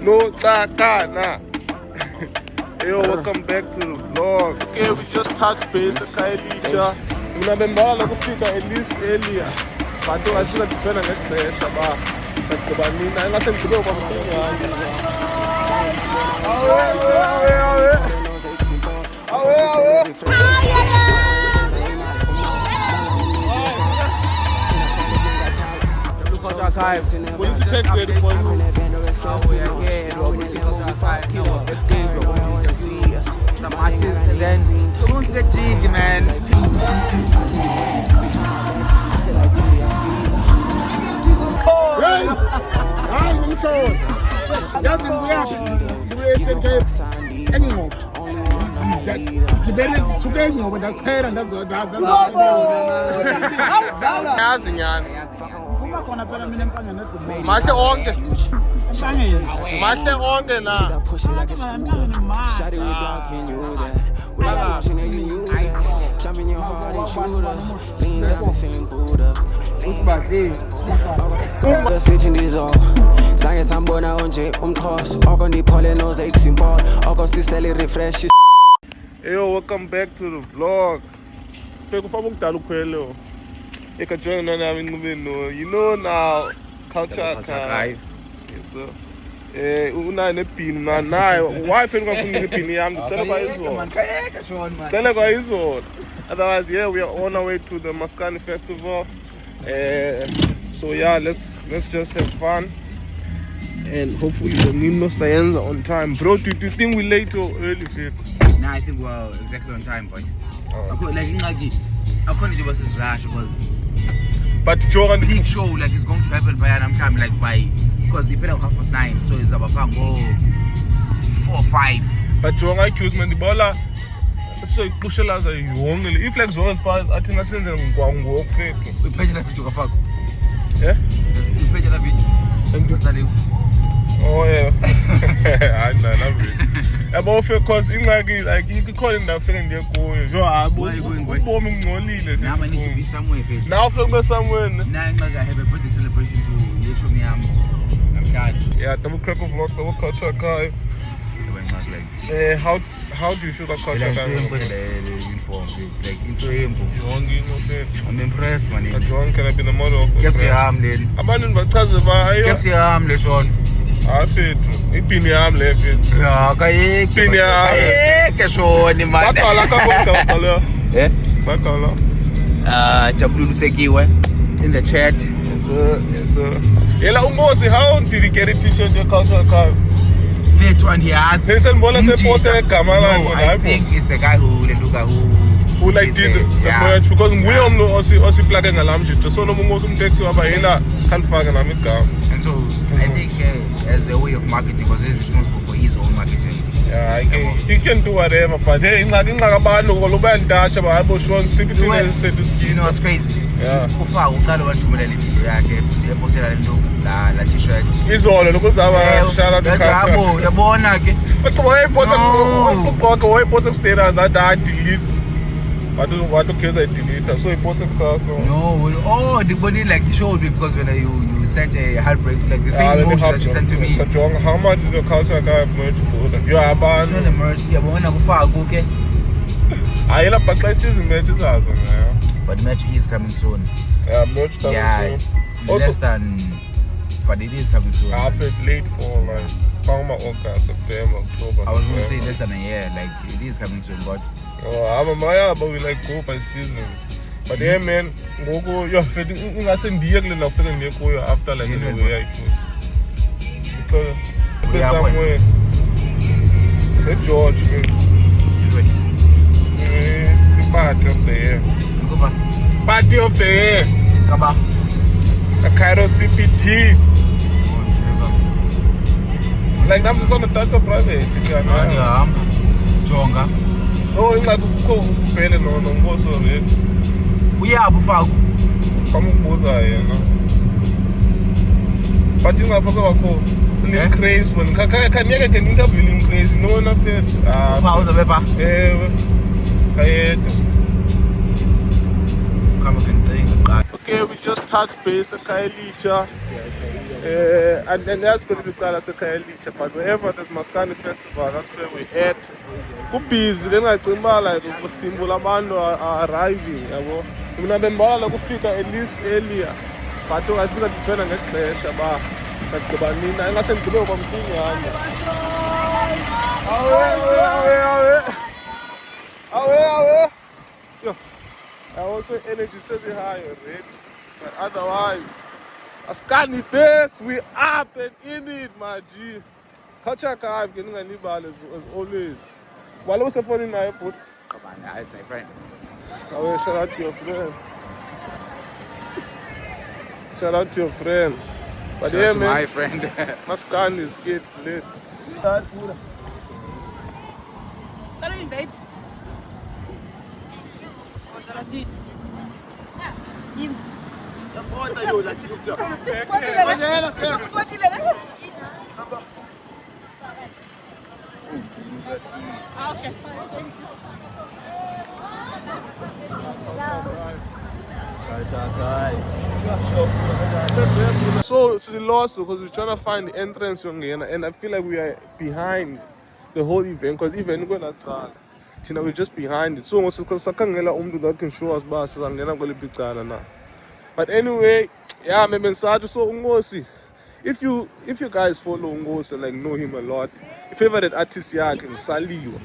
No Takana. Yo, welcome back to the vlog. Okay, we just touched base at Kailicha. Unabembala kufika at least earlier. But I still depend on next day. But kubanina ingase ngibeke kwa msinyana. What is the text ready for you? Some artists and then we're going to get GD, man. Mahle onke. Mahle onke na. Sitting this all Zange sambona onje umxhosa oko ndiphole noze iksimpolo oko sisele refresh. Yo, welcome back to the vlog. Bekufaba ukudala ukhwelo. Ekajoyina nami inqubeni. You know now culture drive. Yes sir. Unayo nebhini manje nayo. Why fela ungafuni nebhini yami? Ngicela kwa izolo. Ngicela kwa izolo. Otherwise, yeah, we are on our way to the Maskani Festival. So yeah, let's just have fun. And hopefully the Nino Sayenza on time. Bro, do you think we late or early? Nah, I think we're exactly on time, boy. I couldn't give us this rush because but Joran big show like it's going to happen by an time like by because the better 9:30, so it's about 4 or 5. But Joran accused me the baller. So iqushelwa yonke if like zonke sipha athi nasenze ngwangu okufake uphethe la video kafaka uphethe la video engizale oh yeah hayi na yabo fake cause ingxaki like ikhona indawo fake ndiye kuyo jo habo ubomi ngcolile now I need to be somewhere phela now fake be somewhere na ingxaki I have a birthday celebration to yeshomi yami namhlanje yeah double crack of vlogs our culture guy how do you feel about culture guy uniform like into embo I'm impressed man John can I be the model of kept your arm then abantu bachaze ba kept your arm le shona afethu ipini yami le fethu ya ipini yami ayeke shona man bakhala kakho bakhala Jabulu Sekiwe in the chat. Yes sir yela umbosi how did he get a t-shirt your culture guy Fethu and he has sesembona seposte egama lakho I think it's the guy who like did the merch because nguye umuntu osiplake ngalamshito so noma umuntu umteksi waba yena kanifaka nami igama and so I think as a way of marketing because he's responsible for his own marketing. Yeah, he can do whatever but hey ingxaki abantu loba yandatsha bayabo shona sikuthini sethu skin. You know what's crazy? Yeah. Ufaka uqala wathumela le video yakhe epostela lento la t-shirt. Izolo lokuzaba shout out to Yabo yabona ke. But wayeposta kuqoqa wayeposta status that I delete. What to kill I delete so he posted kusasa. No, the body like he showed me because when you sent a heartbreak like the same emotion that you sent to me. How much is your culture guy merch bought? You are ban. It's not the merch. Yabona kufaka kuke. Ayela but like season match is awesome, yeah. But the match is coming soon. Yeah, merch coming soon. Also, less than, but it is coming soon. I feel late for like August, September, October. I was going to say less than a year, like it is coming soon, but. Oh, I'm a Maya, but we like go by seasons. But yeah, man, go. You're feeling. I said, "Dear, you're feeling near after like the way I choose." Because somewhere, the George, party of the year. Party of the year. Kaba. A Cairo CPT. Like I'm just on the touch of private. Jonga. Oh, ingxaki kukho kuphele nomboso wethu uyaphi ufaka ufama ukubuza yena but ingapha kwakho crazy for kanyeke ke interview crazy no na fet uza beba kayedwa kama ngicela qala Okay, we just touched base at Khayelitsha. And then that's going to be called as a Khayelitsha. But wherever there's Maskandi Festival, that's where we're at. We're busy. Then I think like Simba Mando are arriving. We're not going to figure at least earlier. But I think that depends on the clash. I'm not saying to go from Singapore. Away. Yo. I also energy says it higher, right? But otherwise, Maskandi Fest, we up and in it, my G. Culture Archive, getting a new ball as always. While I was phone in the airport. Come on, it's my friend. Away, shout out to your friend. Shout out to your friend. But Shout yeah, out to man, my friend. Maskandi is good, lit. Come in, babe. Okay. So it's a loss because we're trying to find the entrance and I feel like we are behind the whole event because even going to try. We're just behind it. So that can show us buses and then I'm going to be now. But anyway, yeah, maybe so Ungosi. If you guys follow Ungosi and like know him a lot, your favorite artist can Saliwa.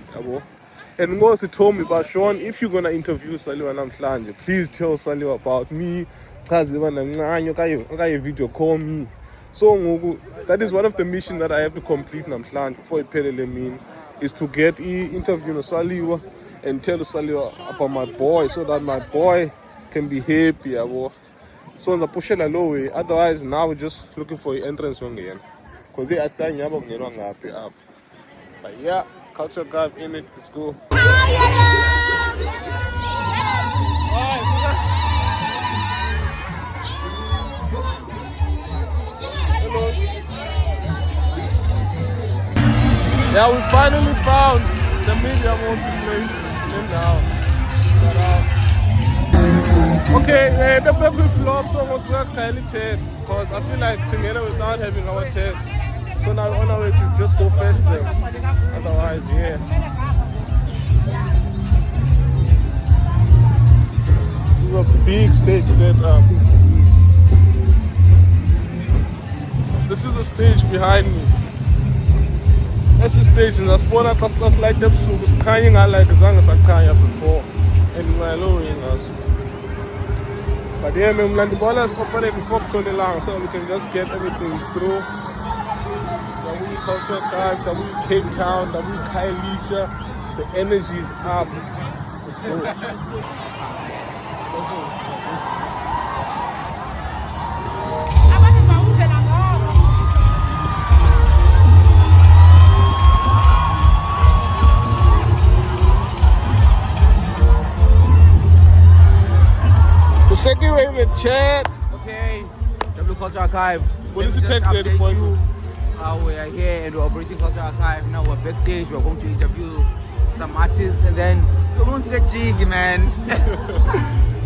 And Ungosi told me about Sean, if you're gonna interview Saliwa namhlanje, please tell Saliwa about me. Video, call me. So that is one of the missions that I have to complete namhlanje before I pay the is to get interview Saliwa and tell Saliwa about my boy so that my boy can be happy. So the push it a low way. Otherwise now we're just looking for the entrance again. Because they are saying up. But yeah, Culture Archive in it, let's go. Hello. Yeah, we finally found the medium open place. And now, shout out. Okay, the back with flops almost work kindly text because I feel like together without having our text. So now we're on our way to just go fetch them. Otherwise, yeah. This is a big stage setup. This is a stage behind me. That's the stage in the spawn at class like them so it's kind of like Zanga Sakaya before and my lowering us. But yeah, man, the ball has operated before Tony Lang so we can just get everything through. The Culture Archive, the Cape Town, the Khayelitsha, the energy is up. Let's go. The second way in the chat. Okay, W Culture Archive. What is the text there for you? We are here and we're operating Culture Archive. Now we're backstage. We're going to interview some artists and then we're going to get jiggy, man.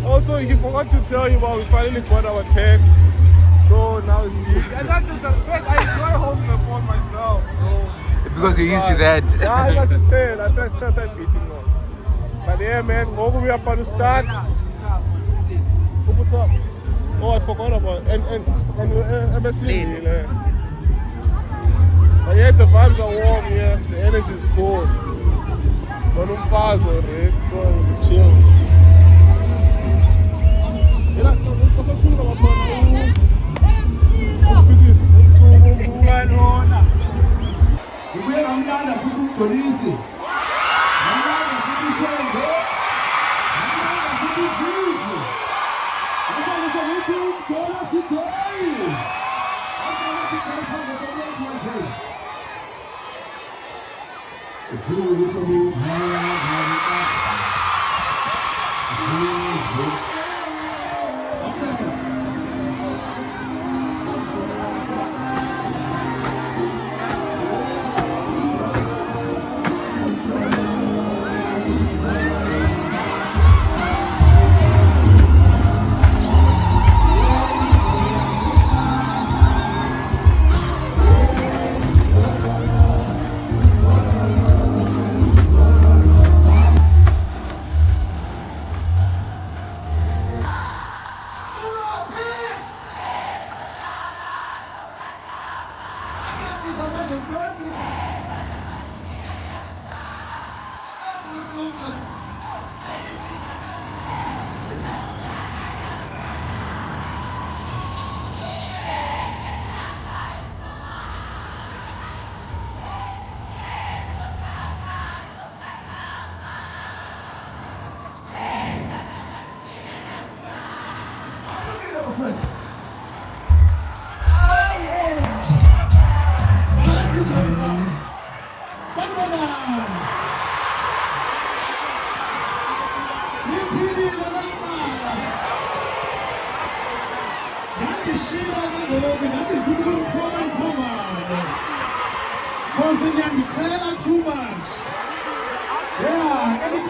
Also, he forgot to tell you about we finally got our text. So now it's jiggy. And that's the fact I enjoy holding the phone myself. So because you're used to that. Yeah, I got to stay. I first started beating on. But yeah, man, we are about to start. Top. Oh, I forgot about it. And basically, but yeah, the vibes are warm here. The energy is cool. But I'm fast already, so we chill. Too much. Yeah, any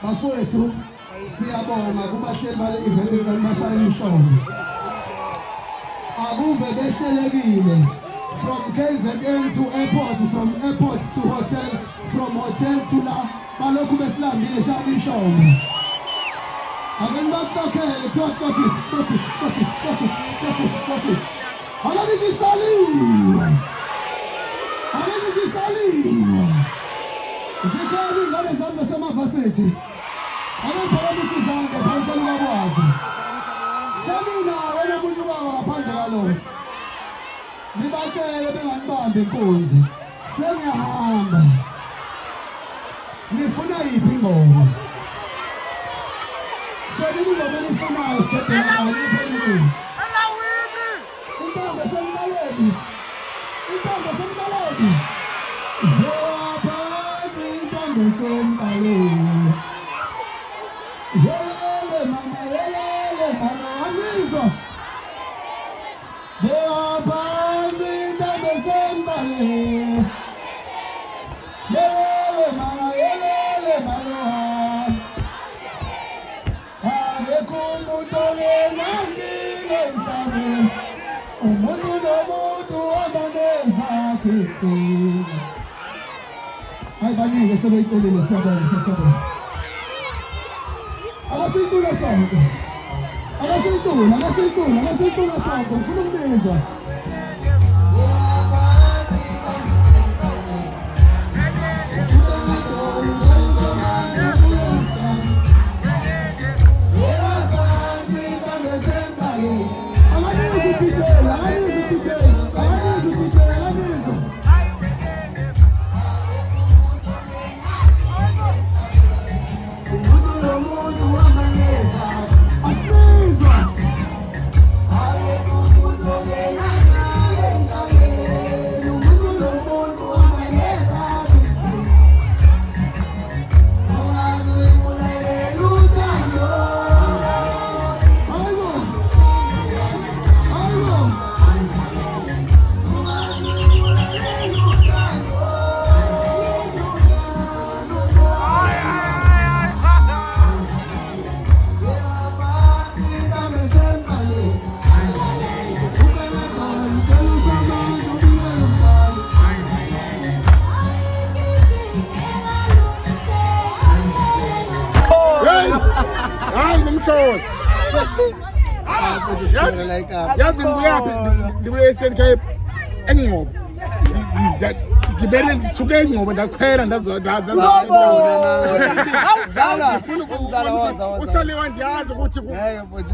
bafowethu siyabonga kubahleli bale event kaMashayina Mhlongo akuve behlelekile from KZN to airport, from airport to hotel, from hotel to la balokhu besilambile Shayina Mhlongo Amen bakhokhele clock it Alani saliwe Zikhona ingane zami zasemavasethi Abaphakathi izandla phansi lokwazi Semina wena umuntu baba ngaphandle kwalo Nibatshele benganibambe inkunzi Sengiyahamba Nifuna yiphi ingoma Shadini ingoma nifunayo sibhedlela ngiphendule Intambo semlaleni Yele mama amizo Beabanzi intambo sembale Yele mama Abekumutole nangile mhlame Umuntu nomuntu abaneza kiti Ay banike sebeyitelile siyabonga siyajabula Agasintula sonke Agasintula sonke ufuna ukubizwa Umhlozi. Yazi ngiyaphi ndibuye Eastern Cape eNgcobo. Ngibele suke eNgcobo ndakhwela ndazala usaliwa ndiyazi ukuthi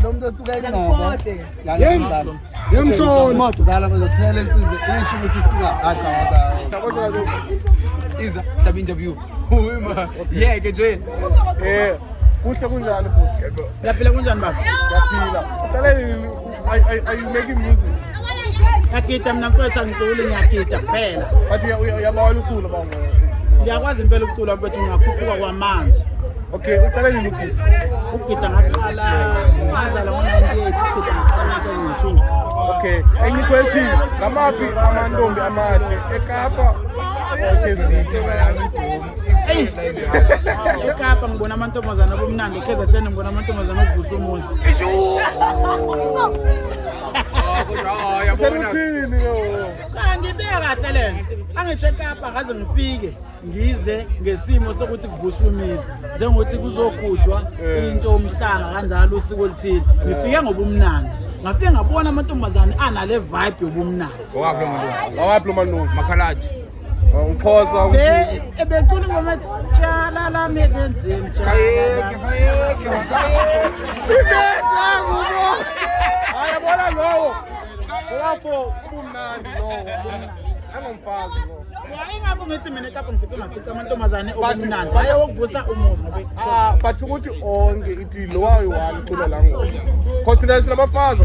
lo muntu osuka eNgcobo yemhloni zala bazothela insizwe isho ukuthi isuka aqhaza iza hlaba interview yeke nje kuhle kunjani futhi yaphila kunjani baba yaphila uqaleni are you making music ngiyagida mina mfethu ngicula ngiyagida kuphela but uyabawela uculo baba ngiyakwazi impela ukucula mfethu ngakhuphuka kwamanje okay uqaleni ukugida ukugida ngaqala ngazala ngo-98 ukugida ngaqala okay enye question ngamaphi amantombi amahle eKapa eKapa ngibona amantombazana bomnandi eKZN ngibona amantombazana okuvusa umuzi cha ngibeka kahle lento angithi eKapa ngaze ngifike ngize ngesimo sokuthi kuvuswa imizi njengokuthi kuzogujwa into omhlanga kanjalo usiko oluthile ngifike ngobumnandi ngafike ngabona amantombazane anale vibe yobumnandi awaphi lo mantombi Makhaladi. Uxhosa ebecula ingoma ethi tshala lami ebenzeni ayabona lowo lapho kumnandi lowo angomfazi lo ingakho ngithi mina eKapa ngifike ngafica amantombazane obumnandi baye wokuvusa umuzi ngobe but ukuthi onke ithi lo wayi-one culo la ngoma because thina sinabafazi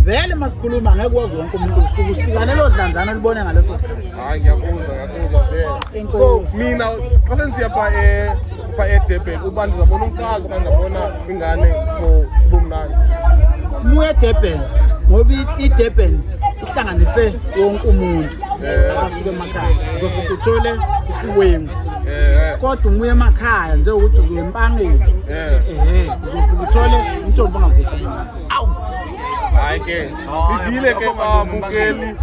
vele masikhuluma ngeke kwazi wonke umuntu usuku usikane lo dlanzana libone ngaleso sikhathi hayi ngiyakuzwa vele so mina xa senisiya pha eDurban uba ndizabona umfazi okanye ndizabona ingane for ubumnandi muye eDurban ngoba iDurban ihlanganise wonke umuntu abasuke emakhaya uzofika uthole isiwengu kodwa umuye emakhaya nje ukuthi uzoya empangeni uzofika uthole intombi ongavusa umuzi hayi ke ivile ke babukeli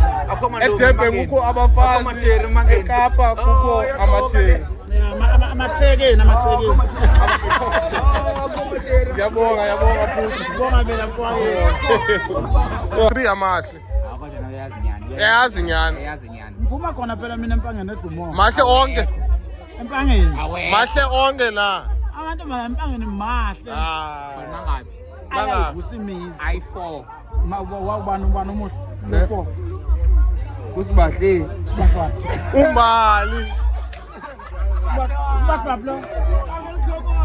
eDurban kukho abafazi eKapa kukho amatheri amathekeni ngiyabonga futhi bonga mina mfowethu 3 amahle yazi nyani ngiphuma khona phela mina empangeni eDumo mahle onke empangeni mahle onke na abantu empangeni mahle mangabi ayavusa imizi I4. wawubani umuhle 4 Kusibahle. umbali sibahlaplo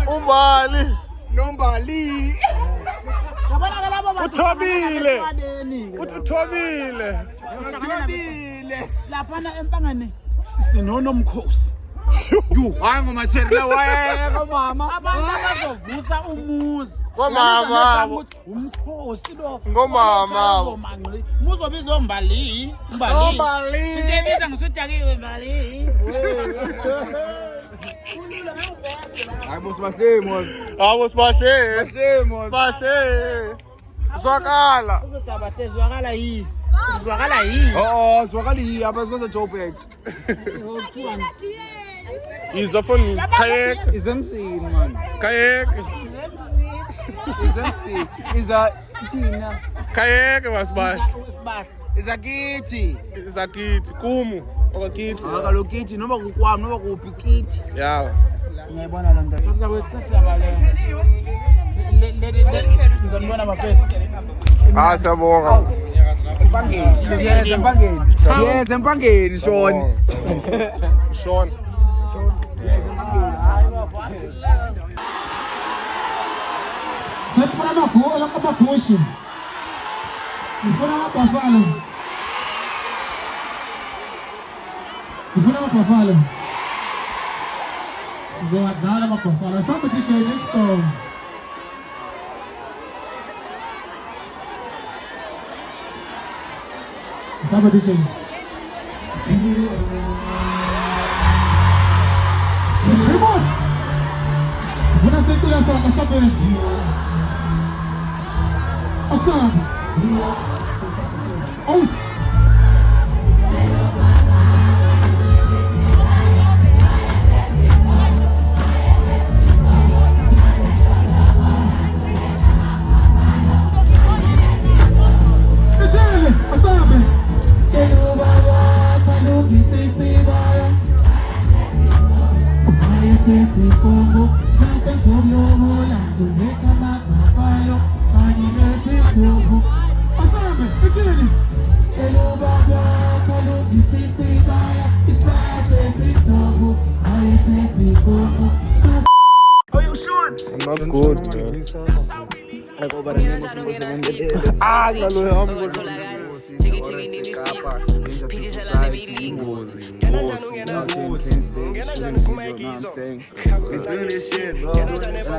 umbali Nombali. yabona labo uthobile uthobile laphana empangeni sinonomkhosi Hayi ngomatheri wayeka mama. abantu abazovusa umuzi ngomama umkhosi lo ngomama muzobizwa mbali into ebiza ngisudakiwe mbali Hayi bosibahle mos. abo sibahle zwakala uzothaba hlezwakala yini Zwakali abasikweza Joburg. izwa phone khayeka Izemsini man. khayeka Izemsini. Iza thina. khayeka masibahle Izakithi. izakithi kumu okakithi Akalokithi noma kukwami noma kuphi kithi. ya ngiyayibona lento kabza kwethu siyabalela ngizonibona bafethu siyabonga Yes, empangeni Shoni. Sean Sifuna amagusha. Ngifuna amabhafalo. Sizowadlala amabhafalo. Somebody DJ next song. Somebody DJ. Remote. When I say to your song, somebody. Oh. Oh, you Sean? I'm not good, man. I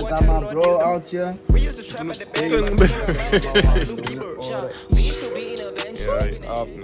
got my bro out here. Yeah, you up now.